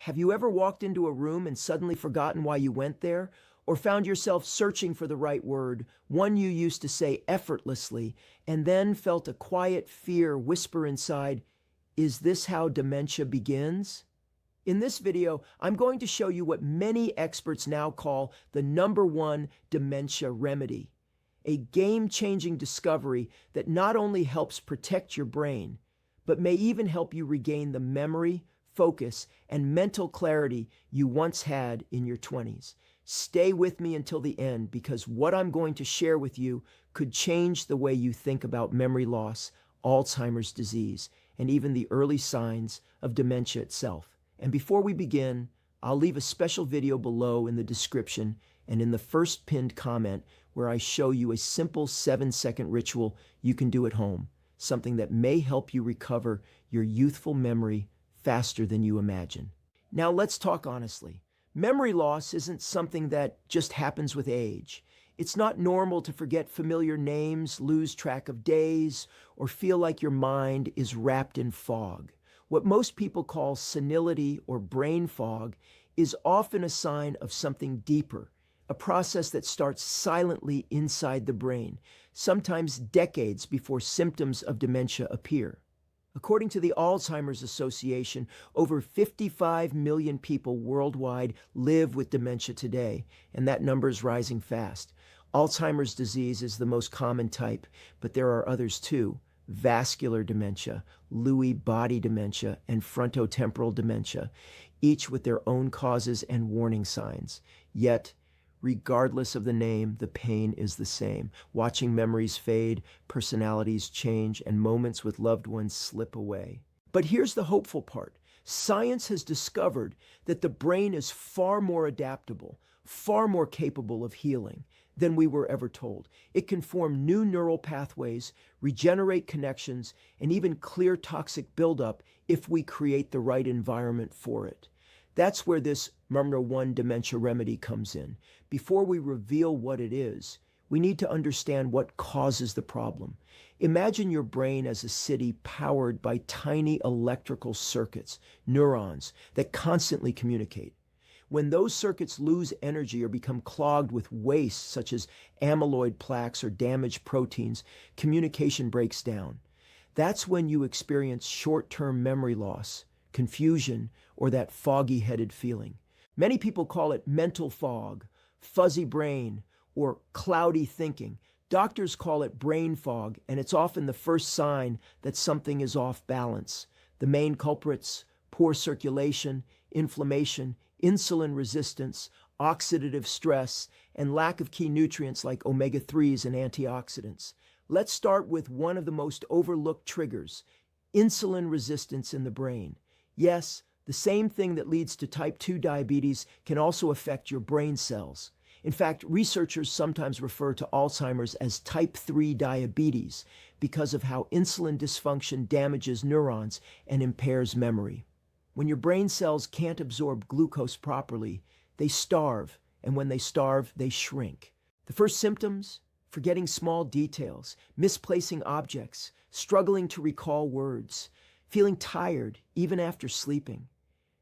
Have you ever walked into a room and suddenly forgotten why you went there? Or found yourself searching for the right word, one you used to say effortlessly, and then felt a quiet fear whisper inside, "Is this how dementia begins?" In this video, I'm going to show you what many experts now call the #1 dementia remedy, a game-changing discovery that not only helps protect your brain, but may even help you regain the memory, focus, and mental clarity you once had in your 20s. Stay with me until the end because what I'm going to share with you could change the way you think about memory loss, Alzheimer's disease, and even the early signs of dementia itself. And before we begin, I'll leave a special video below in the description and in the first pinned comment where I show you a simple 7-second ritual you can do at home, something that may help you recover your youthful memory faster than you imagine. Now let's talk honestly. Memory loss isn't something that just happens with age. It's not normal to forget familiar names, lose track of days, or feel like your mind is wrapped in fog. What most people call senility or brain fog is often a sign of something deeper, a process that starts silently inside the brain, sometimes decades before symptoms of dementia appear. According to the Alzheimer's Association, over 55 million people worldwide live with dementia today, and that number is rising fast. Alzheimer's disease is the most common type, but there are others too: vascular dementia, Lewy body dementia, and frontotemporal dementia, each with their own causes and warning signs. Yet, regardless of the name, the pain is the same. Watching memories fade, personalities change, and moments with loved ones slip away. But here's the hopeful part. Science has discovered that the brain is far more adaptable, far more capable of healing than we were ever told. It can form new neural pathways, regenerate connections, and even clear toxic buildup if we create the right environment for it. That's where this #1 dementia remedy comes in. Before we reveal what it is, we need to understand what causes the problem. Imagine your brain as a city powered by tiny electrical circuits, neurons, that constantly communicate. When those circuits lose energy or become clogged with waste, such as amyloid plaques or damaged proteins, communication breaks down. That's when you experience short-term memory loss, confusion, or that foggy-headed feeling. Many people call it mental fog, fuzzy brain, or cloudy thinking. Doctors call it brain fog, and it's often the first sign that something is off balance. The main culprits: poor circulation, inflammation, insulin resistance, oxidative stress, and lack of key nutrients like omega-3s and antioxidants. Let's start with one of the most overlooked triggers: insulin resistance in the brain. Yes, the same thing that leads to type 2 diabetes can also affect your brain cells. In fact, researchers sometimes refer to Alzheimer's as type 3 diabetes because of how insulin dysfunction damages neurons and impairs memory. When your brain cells can't absorb glucose properly, they starve, and when they starve, they shrink. The first symptoms: forgetting small details, misplacing objects, struggling to recall words, feeling tired even after sleeping.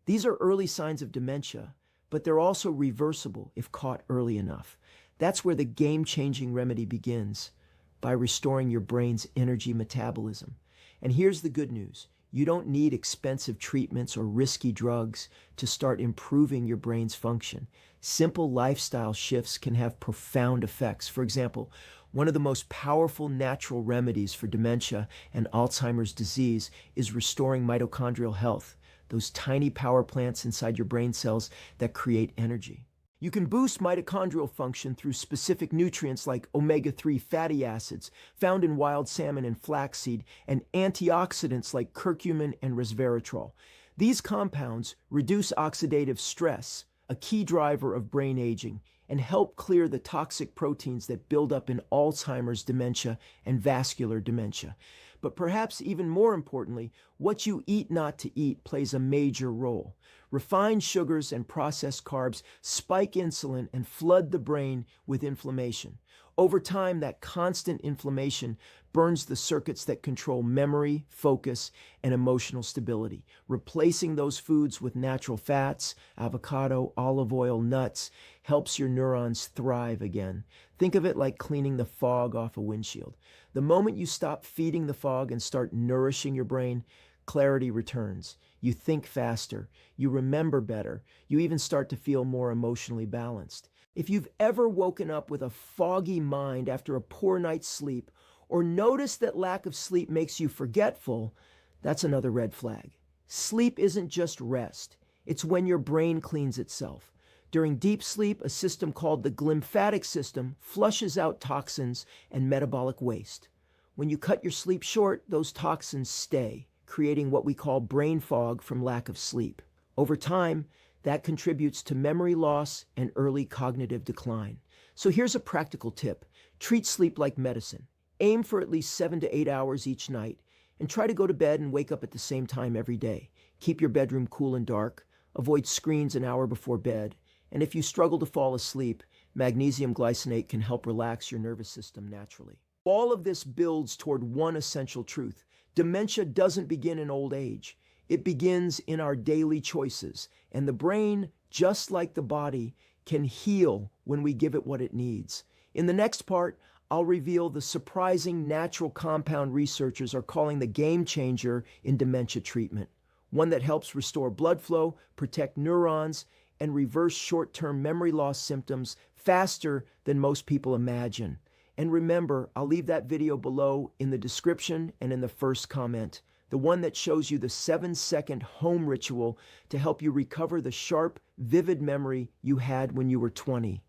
These are early signs of dementia, but they're also reversible if caught early enough. That's where the game-changing remedy begins, by restoring your brain's energy metabolism. And here's the good news. You don't need expensive treatments or risky drugs to start improving your brain's function. Simple lifestyle shifts can have profound effects. For example, one of the most powerful natural remedies for dementia and Alzheimer's disease is restoring mitochondrial health, those tiny power plants inside your brain cells that create energy. You can boost mitochondrial function through specific nutrients like omega-3 fatty acids found in wild salmon and flaxseed, and antioxidants like curcumin and resveratrol. These compounds reduce oxidative stress, a key driver of brain aging, and help clear the toxic proteins that build up in Alzheimer's dementia and vascular dementia. But perhaps even more importantly, what you eat not to eat plays a major role. Refined sugars and processed carbs spike insulin and flood the brain with inflammation. Over time, that constant inflammation burns the circuits that control memory, focus, and emotional stability. Replacing those foods with natural fats, avocado, olive oil, nuts, helps your neurons thrive again. Think of it like cleaning the fog off a windshield. The moment you stop feeding the fog and start nourishing your brain, clarity returns. You think faster, you remember better, you even start to feel more emotionally balanced. If you've ever woken up with a foggy mind after a poor night's sleep, or noticed that lack of sleep makes you forgetful, that's another red flag. Sleep isn't just rest, it's when your brain cleans itself. During deep sleep, a system called the glymphatic system flushes out toxins and metabolic waste. When you cut your sleep short, those toxins stay, creating what we call brain fog from lack of sleep. Over time, that contributes to memory loss and early cognitive decline. So here's a practical tip. Treat sleep like medicine. Aim for at least 7 to 8 hours each night, and try to go to bed and wake up at the same time every day. Keep your bedroom cool and dark. Avoid screens an hour before bed. And if you struggle to fall asleep, magnesium glycinate can help relax your nervous system naturally. All of this builds toward one essential truth. Dementia doesn't begin in old age. It begins in our daily choices, and the brain, just like the body, can heal when we give it what it needs. In the next part, I'll reveal the surprising natural compound researchers are calling the game changer in dementia treatment, one that helps restore blood flow, protect neurons, and reverse short-term memory loss symptoms faster than most people imagine. And remember, I'll leave that video below in the description and in the first comment, the one that shows you the 7-second home ritual to help you recover the sharp, vivid memory you had when you were 20.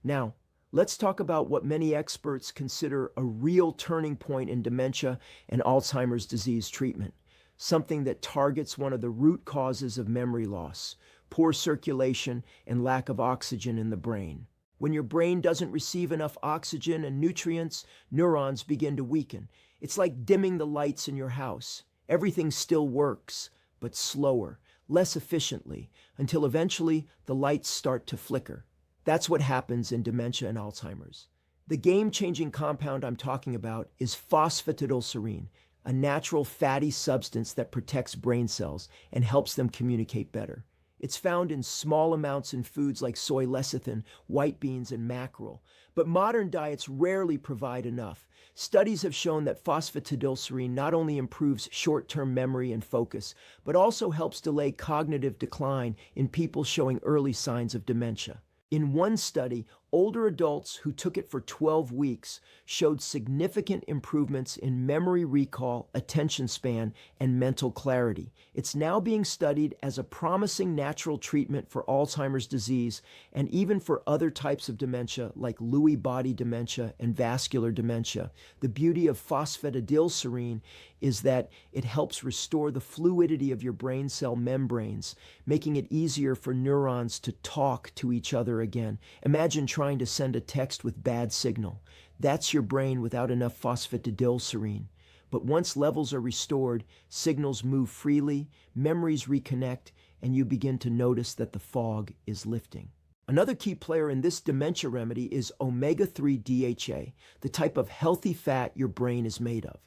Now, let's talk about what many experts consider a real turning point in dementia and Alzheimer's disease treatment, something that targets one of the root causes of memory loss: poor circulation and lack of oxygen in the brain. When your brain doesn't receive enough oxygen and nutrients, neurons begin to weaken. It's like dimming the lights in your house. Everything still works, but slower, less efficiently, until eventually the lights start to flicker. That's what happens in dementia and Alzheimer's. The game-changing compound I'm talking about is phosphatidylserine, a natural fatty substance that protects brain cells and helps them communicate better. It's found in small amounts in foods like soy lecithin, white beans, and mackerel, but modern diets rarely provide enough. Studies have shown that phosphatidylserine not only improves short-term memory and focus, but also helps delay cognitive decline in people showing early signs of dementia. In one study, older adults who took it for 12 weeks showed significant improvements in memory recall, attention span, and mental clarity. It's now being studied as a promising natural treatment for Alzheimer's disease and even for other types of dementia like Lewy body dementia and vascular dementia. The beauty of phosphatidylserine is that it helps restore the fluidity of your brain cell membranes, making it easier for neurons to talk to each other again. Imagine trying to send a text with bad signal. That's your brain without enough phosphatidylserine. But once levels are restored, signals move freely, memories reconnect, and you begin to notice that the fog is lifting. Another key player in this dementia remedy is omega-3 DHA, the type of healthy fat your brain is made of.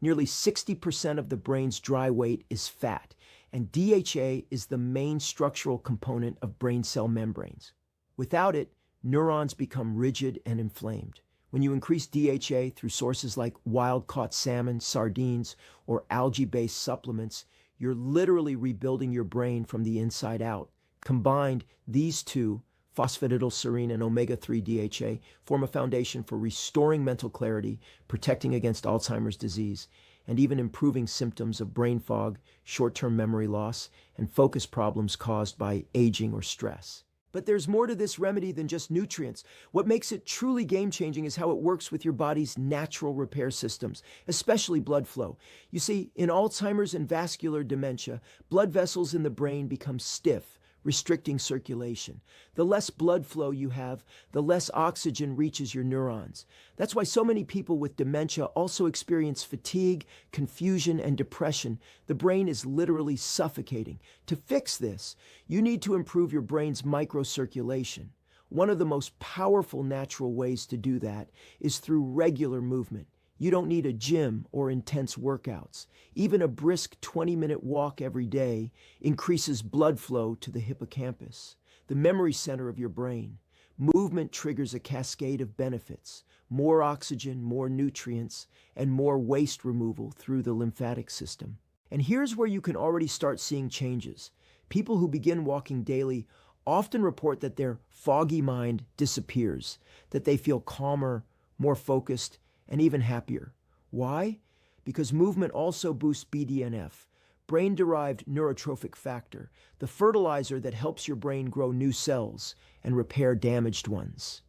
Nearly 60% of the brain's dry weight is fat, and DHA is the main structural component of brain cell membranes. Without it, neurons become rigid and inflamed. When you increase DHA through sources like wild-caught salmon, sardines, or algae-based supplements, you're literally rebuilding your brain from the inside out. Combined, these two, phosphatidylserine and omega-3 DHA, form a foundation for restoring mental clarity, protecting against Alzheimer's disease, and even improving symptoms of brain fog, short-term memory loss, and focus problems caused by aging or stress. But there's more to this remedy than just nutrients. What makes it truly game-changing is how it works with your body's natural repair systems, especially blood flow. You see, in Alzheimer's and vascular dementia, blood vessels in the brain become stiff, restricting circulation. The less blood flow you have, the less oxygen reaches your neurons. That's why so many people with dementia also experience fatigue, confusion, and depression. The brain is literally suffocating. To fix this, you need to improve your brain's microcirculation. One of the most powerful natural ways to do that is through regular movement. You don't need a gym or intense workouts. Even a brisk 20-minute walk every day increases blood flow to the hippocampus, the memory center of your brain. Movement triggers a cascade of benefits: more oxygen, more nutrients, and more waste removal through the lymphatic system. And here's where you can already start seeing changes. People who begin walking daily often report that their foggy mind disappears, that they feel calmer, more focused, and even happier. Why? Because movement also boosts BDNF, brain-derived neurotrophic factor, the fertilizer that helps your brain grow new cells and repair damaged ones.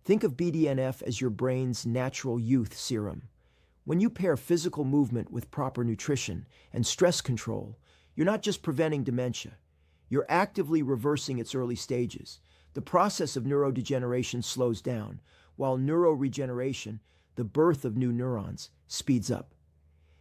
Think of BDNF as your brain's natural youth serum. When you pair physical movement with proper nutrition and stress control, you're not just preventing dementia, you're actively reversing its early stages. The process of neurodegeneration slows down, while neuroregeneration, the birth of new neurons, speeds up.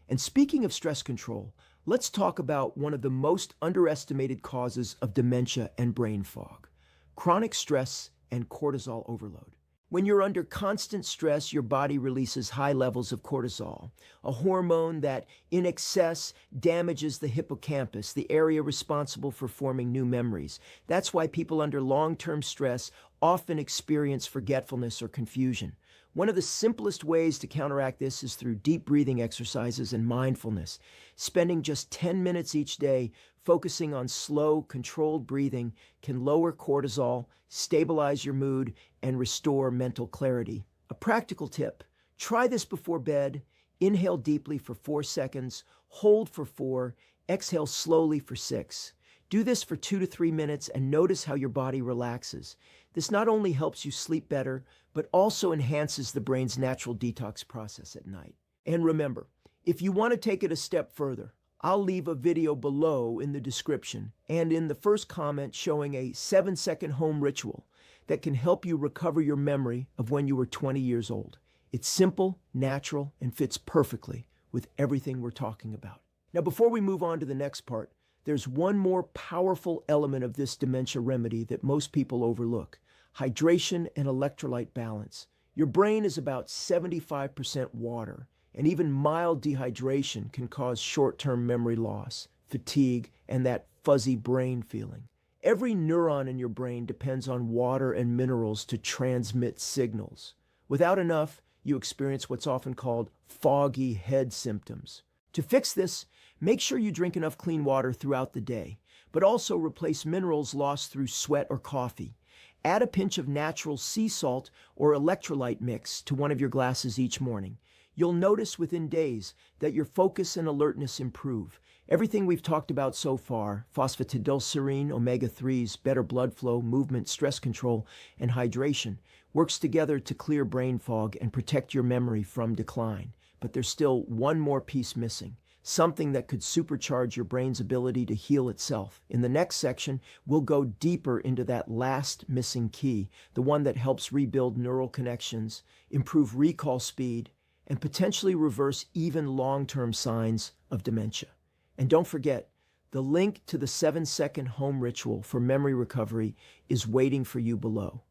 And speaking of stress control, let's talk about one of the most underestimated causes of dementia and brain fog: chronic stress and cortisol overload. When you're under constant stress, your body releases high levels of cortisol, a hormone that, in excess, damages the hippocampus, the area responsible for forming new memories. That's why people under long-term stress often experience forgetfulness or confusion. One of the simplest ways to counteract this is through deep breathing exercises and mindfulness. Spending just 10 minutes each day focusing on slow, controlled breathing can lower cortisol, stabilize your mood, and restore mental clarity. A practical tip: try this before bed. Inhale deeply for 4 seconds, hold for 4, exhale slowly for 6. Do this for 2 to 3 minutes and notice how your body relaxes. This not only helps you sleep better, but also enhances the brain's natural detox process at night. And remember, if you want to take it a step further, I'll leave a video below in the description and in the first comment showing a 7-second home ritual that can help you recover your memory of when you were 20 years old. It's simple, natural, and fits perfectly with everything we're talking about. Now, before we move on to the next part, there's one more powerful element of this dementia remedy that most people overlook: hydration and electrolyte balance. Your brain is about 75% water, and even mild dehydration can cause short-term memory loss, fatigue, and that fuzzy brain feeling. Every neuron in your brain depends on water and minerals to transmit signals. Without enough, you experience what's often called foggy head symptoms. To fix this, make sure you drink enough clean water throughout the day, but also replace minerals lost through sweat or coffee. Add a pinch of natural sea salt or electrolyte mix to one of your glasses each morning. You'll notice within days that your focus and alertness improve. Everything we've talked about so far, phosphatidylserine, omega-3s, better blood flow, movement, stress control, and hydration, works together to clear brain fog and protect your memory from decline. But there's still one more piece missing: something that could supercharge your brain's ability to heal itself. In the next section, we'll go deeper into that last missing key, the one that helps rebuild neural connections, improve recall speed, and potentially reverse even long-term signs of dementia. And don't forget, the link to the 7-second home ritual for memory recovery is waiting for you below.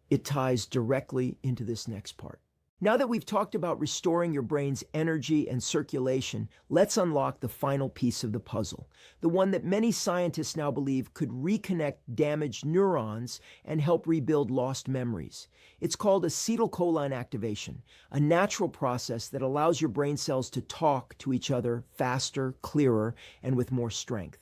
It ties directly into this next part. Now that we've talked about restoring your brain's energy and circulation, let's unlock the final piece of the puzzle, the one that many scientists now believe could reconnect damaged neurons and help rebuild lost memories. It's called acetylcholine activation, a natural process that allows your brain cells to talk to each other faster, clearer, and with more strength.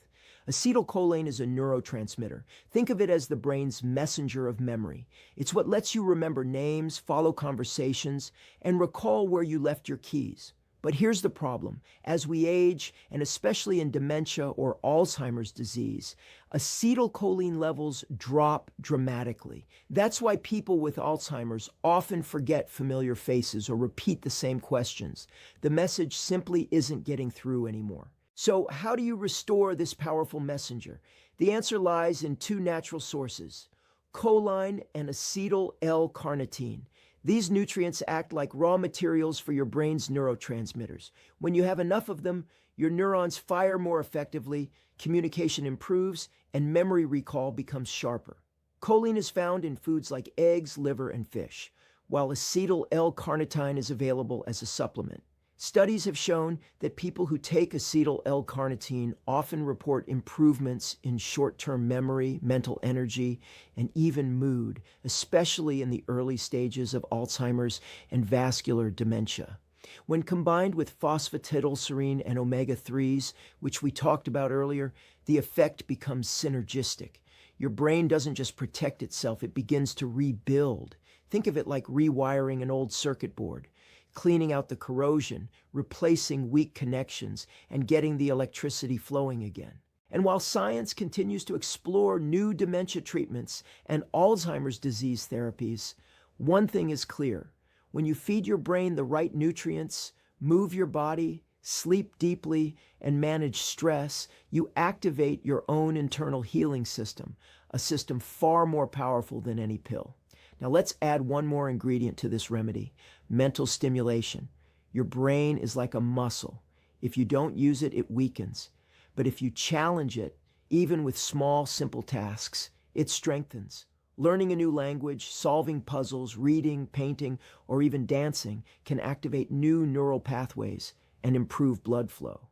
Acetylcholine is a neurotransmitter. Think of it as the brain's messenger of memory. It's what lets you remember names, follow conversations, and recall where you left your keys. But here's the problem. As we age, and especially in dementia or Alzheimer's disease, acetylcholine levels drop dramatically. That's why people with Alzheimer's often forget familiar faces or repeat the same questions. The message simply isn't getting through anymore. So how do you restore this powerful messenger? The answer lies in two natural sources: choline and acetyl L-carnitine. These nutrients act like raw materials for your brain's neurotransmitters. When you have enough of them, your neurons fire more effectively, communication improves, and memory recall becomes sharper. Choline is found in foods like eggs, liver, and fish, while acetyl L-carnitine is available as a supplement. Studies have shown that people who take acetyl L-carnitine often report improvements in short-term memory, mental energy, and even mood, especially in the early stages of Alzheimer's and vascular dementia. When combined with phosphatidylserine and omega-3s, which we talked about earlier, the effect becomes synergistic. Your brain doesn't just protect itself, it begins to rebuild. Think of it like rewiring an old circuit board, cleaning out the corrosion, replacing weak connections, and getting the electricity flowing again. And while science continues to explore new dementia treatments and Alzheimer's disease therapies, one thing is clear. When you feed your brain the right nutrients, move your body, sleep deeply, and manage stress, you activate your own internal healing system, a system far more powerful than any pill. Now let's add one more ingredient to this remedy: mental stimulation. Your brain is like a muscle. If you don't use it, it weakens. But if you challenge it, even with small, simple tasks, it strengthens. Learning a new language, solving puzzles, reading, painting, or even dancing can activate new neural pathways and improve blood flow.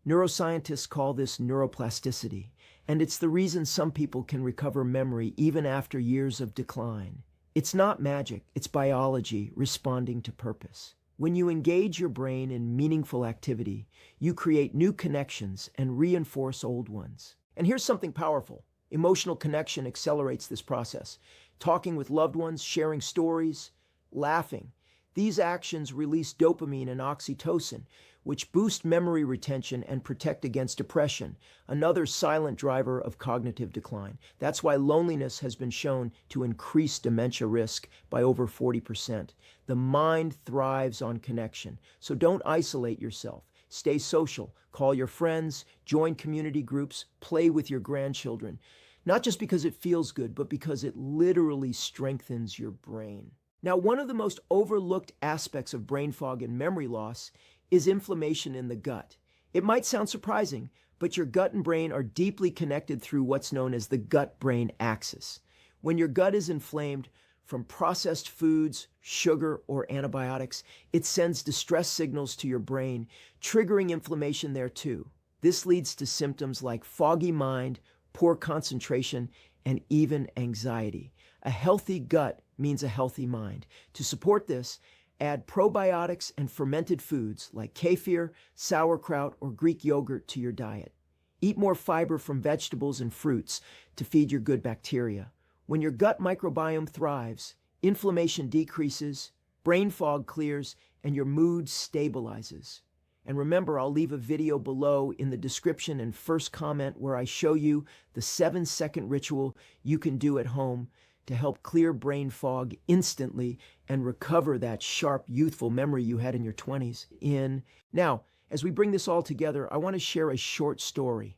Neuroscientists call this neuroplasticity, and it's the reason some people can recover memory even after years of decline. It's not magic, it's biology responding to purpose. When you engage your brain in meaningful activity, you create new connections and reinforce old ones. And here's something powerful. Emotional connection accelerates this process. Talking with loved ones, sharing stories, laughing. These actions release dopamine and oxytocin, which boost memory retention and protect against depression, another silent driver of cognitive decline. That's why loneliness has been shown to increase dementia risk by over 40%. The mind thrives on connection, so don't isolate yourself. Stay social, call your friends, join community groups, play with your grandchildren. Not just because it feels good, but because it literally strengthens your brain. Now, one of the most overlooked aspects of brain fog and memory loss is inflammation in the gut. It might sound surprising, but your gut and brain are deeply connected through what's known as the gut-brain axis. When your gut is inflamed from processed foods, sugar, or antibiotics, it sends distress signals to your brain, triggering inflammation there too. This leads to symptoms like foggy mind, poor concentration, and even anxiety. A healthy gut means a healthy mind. To support this, add probiotics and fermented foods like kefir, sauerkraut, or Greek yogurt to your diet. Eat more fiber from vegetables and fruits to feed your good bacteria. When your gut microbiome thrives, inflammation decreases, brain fog clears, and your mood stabilizes. And remember, I'll leave a video below in the description and first comment where I show you the 7-second ritual you can do at home to help clear brain fog instantly and recover that sharp, youthful memory you had in your 20s. Now, as we bring this all together, I want to share a short story.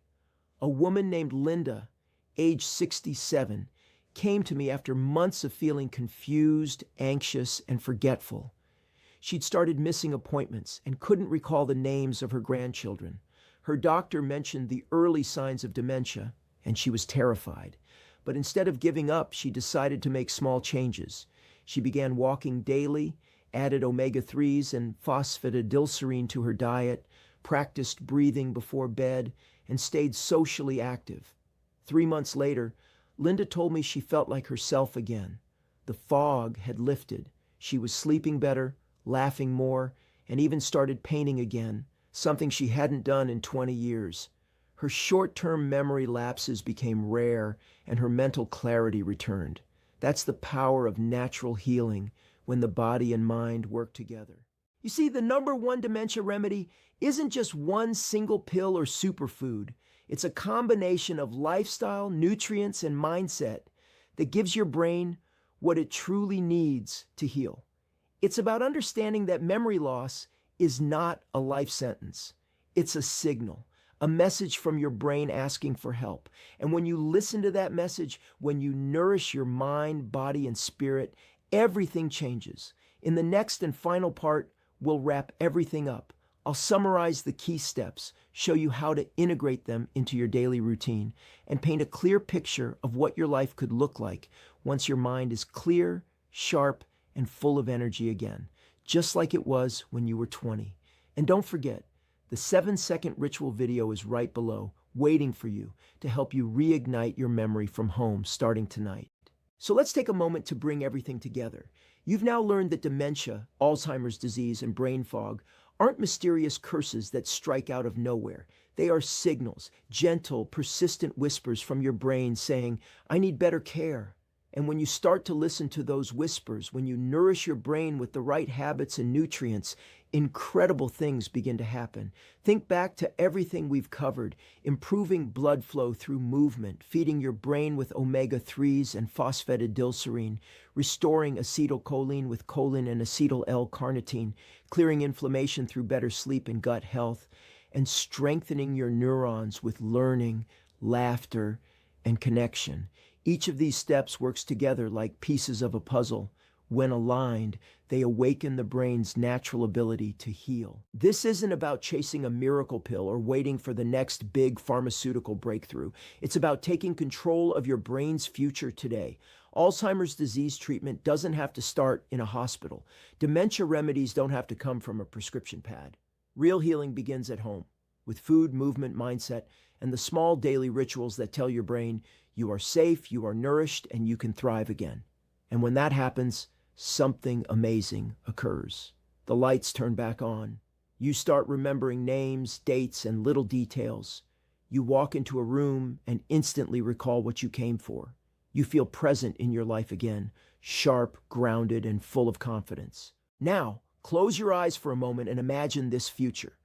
A woman named Linda, age 67, came to me after months of feeling confused, anxious, and forgetful. She'd started missing appointments and couldn't recall the names of her grandchildren. Her doctor mentioned the early signs of dementia, and she was terrified. But instead of giving up, she decided to make small changes. She began walking daily, added omega-3s and phosphatidylserine to her diet, practiced breathing before bed, and stayed socially active. 3 months later, Linda told me she felt like herself again. The fog had lifted. She was sleeping better, laughing more, and even started painting again, something she hadn't done in 20 years. Her short-term memory lapses became rare, and her mental clarity returned. That's the power of natural healing when the body and mind work together. You see, the #1 dementia remedy isn't just one single pill or superfood. It's a combination of lifestyle, nutrients, and mindset that gives your brain what it truly needs to heal. It's about understanding that memory loss is not a life sentence. It's a signal, a message from your brain asking for help. And when you listen to that message, when you nourish your mind, body, and spirit, everything changes. In the next and final part, we'll wrap everything up, I'll summarize the key steps, show you how to integrate them into your daily routine, and paint a clear picture of what your life could look like once your mind is clear, sharp, and full of energy again, just like it was when you were 20. And don't forget, the 7-second ritual video is right below, waiting for you to help you reignite your memory from home starting tonight. So let's take a moment to bring everything together. You've now learned that dementia, Alzheimer's disease, and brain fog aren't mysterious curses that strike out of nowhere. They are signals, gentle, persistent whispers from your brain saying, I need better care. And when you start to listen to those whispers, when you nourish your brain with the right habits and nutrients, incredible things begin to happen. Think back to everything we've covered: improving blood flow through movement, feeding your brain with omega-3s and phosphatidylserine, restoring acetylcholine with choline and acetyl L-carnitine, clearing inflammation through better sleep and gut health, and strengthening your neurons with learning, laughter, and connection. Each of these steps works together like pieces of a puzzle. When aligned, they awaken the brain's natural ability to heal. This isn't about chasing a miracle pill or waiting for the next big pharmaceutical breakthrough. It's about taking control of your brain's future today. Alzheimer's disease treatment doesn't have to start in a hospital. Dementia remedies don't have to come from a prescription pad. Real healing begins at home, with food, movement, mindset, and the small daily rituals that tell your brain you are safe, you are nourished, and you can thrive again. And when that happens, something amazing occurs. The lights turn back on. You start remembering names, dates, and little details. You walk into a room and instantly recall what you came for. You feel present in your life again, sharp, grounded, and full of confidence. Now, close your eyes for a moment and imagine this future.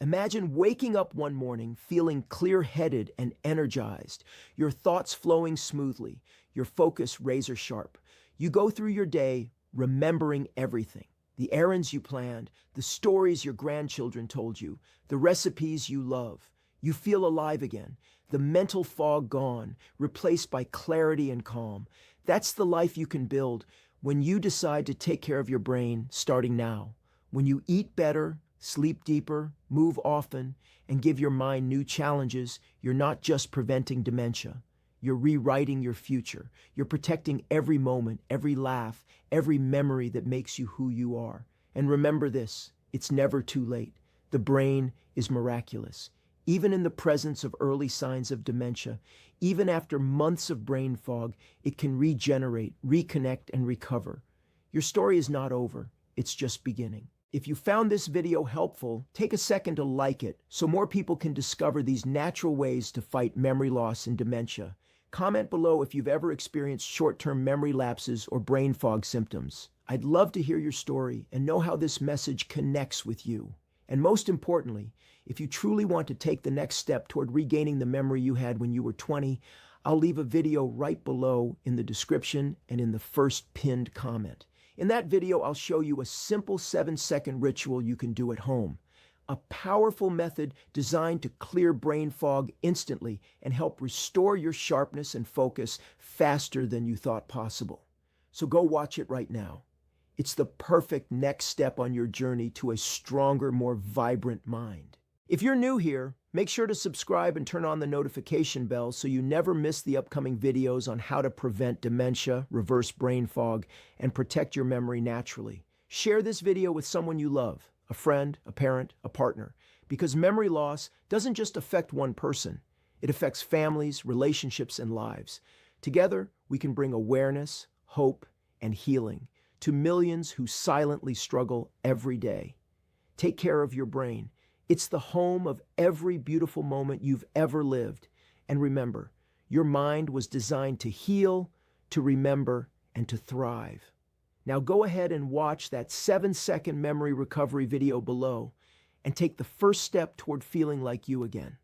Imagine waking up one morning feeling clear-headed and energized, your thoughts flowing smoothly, your focus razor sharp. You go through your day remembering everything: the errands you planned, the stories your grandchildren told you, the recipes you love. You feel alive again, the mental fog gone, replaced by clarity and calm. That's the life you can build when you decide to take care of your brain starting now. When you eat better, sleep deeper, move often, and give your mind new challenges, you're not just preventing dementia. You're rewriting your future. You're protecting every moment, every laugh, every memory that makes you who you are. And remember this: it's never too late. The brain is miraculous. Even in the presence of early signs of dementia, even after months of brain fog, it can regenerate, reconnect, and recover. Your story is not over. It's just beginning. If you found this video helpful, take a second to like it so more people can discover these natural ways to fight memory loss and dementia. Comment below if you've ever experienced short-term memory lapses or brain fog symptoms. I'd love to hear your story and know how this message connects with you. And most importantly, if you truly want to take the next step toward regaining the memory you had when you were 20, I'll leave a video right below in the description and in the first pinned comment. In that video, I'll show you a simple 7-second ritual you can do at home. A powerful method designed to clear brain fog instantly and help restore your sharpness and focus faster than you thought possible. So go watch it right now. It's the perfect next step on your journey to a stronger, more vibrant mind. If you're new here, make sure to subscribe and turn on the notification bell so you never miss the upcoming videos on how to prevent dementia, reverse brain fog, and protect your memory naturally. Share this video with someone you love, a friend, a parent, a partner, because memory loss doesn't just affect one person. It affects families, relationships, and lives. Together, we can bring awareness, hope, and healing to millions who silently struggle every day. Take care of your brain. It's the home of every beautiful moment you've ever lived. And remember, your mind was designed to heal, to remember, and to thrive. Now go ahead and watch that 7-second memory recovery video below and take the first step toward feeling like you again.